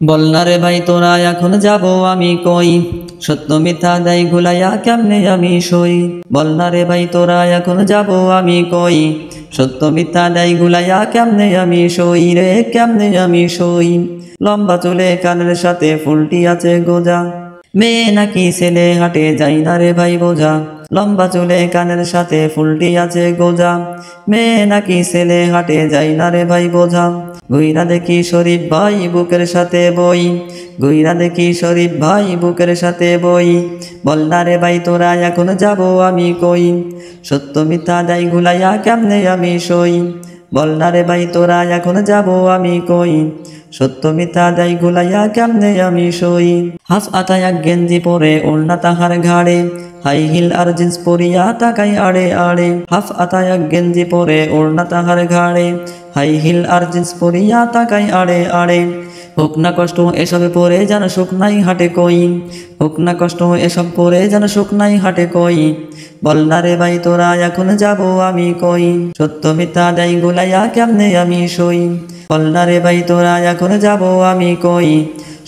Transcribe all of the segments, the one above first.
বল না রে ভাই তোরা এখন যাব আমি কই, সত্য মিথ্যা দেয় গুলাইয়া কেমনে আমি সই। বল না রে ভাই তোরা এখন যাব আমি কই, সত্য মিথ্যা দেয় গুলাইয়া কেমনে আমি সই রে, কেমনে আমি সই। লম্বা চুলে কানের সাথে ফুলটি আছে গোজা, মেয়ে নাকি ছেলে হাটে যাই না রে ভাই বোঝা। লম্বা চুলে কানের সাথে ফুলটি আছে গোজা, মেয়ে নাকি ছেলে হাটে যাই না রে ভাই বোঝা। গুইরা দেখি শরীফ ভাই বুকের সাথে বই, গুইরা দেখি শরীফ ভাই বুকের সাথে বই। বল না রে ভাই তোরা এখন যাব আমি কই, সত্য মিথ্যা দেয় গুলাইয়া কেমনে আমি সই। বল না রে ভাই তোরা এখন যাব আমি কই, সত্য মিথ্যা দেয় গুলাইয়া কেমনে আমি সই। হাফ আতায় এক গেঞ্জি পরে ওড়না তাহার ঘাড়ে, হাই হিল আর জিন্স পরিয়া তাকাই আড়ে আড়ে। হাফ আতায় এক গেঞ্জি পরে ওড়না তাহার ঘাড়ে, হাই হিল আর জিন্স পরিয়া তাকাই আড়ে আড়ে। হোক না কষ্ট এসবে পরে যেন সুখ নাই হাটে কই, হোক না কষ্ট এসব পরে যেন সুখ নাই হাটে কই। বল না রে ভাই তোরা এখন যাব আমি কই, সত্য মিথ্যা দেয় গুলাইয়া কেমনে আমি সই। বল না রে ভাই তোরা এখন যাব আমি কই,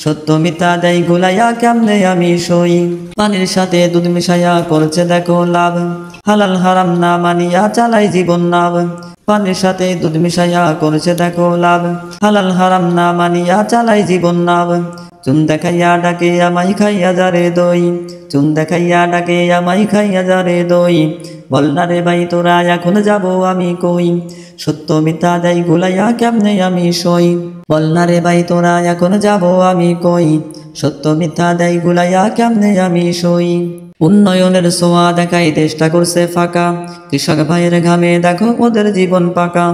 সত্য মিথ্যা দেয় গুলাইয়া কেমনে আমি সই। পানির সাথে দুধ মিশাইয়া করছে দেখো লাভ, হালাল হারাম না মানিয়া চালাই জীবন নাভ। পানির সাথে দুধ মিশাইয়া করছে দেখো লাভ, হালাল হারাম না মানিয়া চালাই জীবন নাভ। চুন দেখাইয়া ডাকে আমাই খাইয়া যারে দই, চুন দেখাইয়া ডাকে আমাই খাইয়া যারে দই। বল না রে ভাই তোরা এখন যাব আমি কই, সত্য মিথ্যা দেয় গুলাইয়া কেমনে আমি সই। বল না রে ভাই তোরা এখন যাব আমি কই, সত্য মিথ্যা দেয় গুলাইয়া কেমনে আমি সই। উন্নয়নের ছোঁয়া দেখাই দেশটা করছে ফাঁকা, কৃষক ভাইয়ের ঘামে দেখো ওদের জীবন পাকা।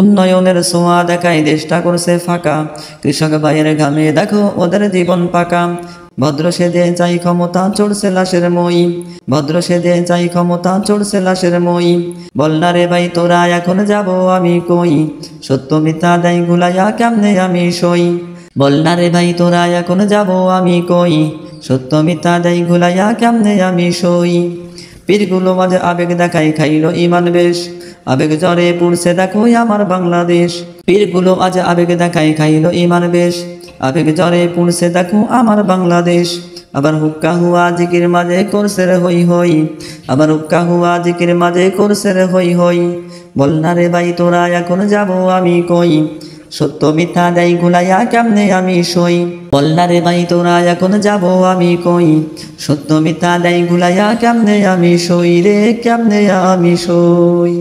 উন্নয়নের ছোঁয়া দেখাই দেশটা করছে ফাঁকা, কৃষক ভাইয়ের ঘামে দেখো ওদের জীবন পাকা। ভদ্র সেজে চাই ক্ষমতা চড়ছে লাশের মই, ভদ্র সেজে চাই ক্ষমতা চড়ছে লাশের মই। বল না রে ভাই তোরা এখন যাব আমি কই, সত্য মিথ্যা দেয় গুলাইয়া কেমনে আমি সই। বল না রে ভাই তোরা এখন যাব আমি কই, সত্য মিথ্যা দেয় গুলাইয়া কেমনে আমি সই। পীরগুলো মাঝে আবেগ দেখাই খাইলো ইমান বেশ, আবেগ জ্বরে পুড়ছে দেখো আমার বাংলাদেশ। পীরগুলো আজ আবেগ দেখাই খাইলো ইমান বেশ, আবেগ জ্বরে পুড়ছে দেখো আমার বাংলাদেশ। আবার হুক্কা হুয়া জিকির মাঝে করছে রে হই হই, আবার হুক্কা হুয়া জিকির মাঝে করছে রে হই হই। বল না রে ভাই তোরা এখন যাব আমি কই, সত্য মিথ্যা দেয় গুলাইয়া কেমনে আমি সই। বল না রে ভাই তোরা এখন যাব আমি কই, সত্য মিথ্যা দেয় গুলাইয়া কেমনে আমি সই রে, কেমনে আমি সই।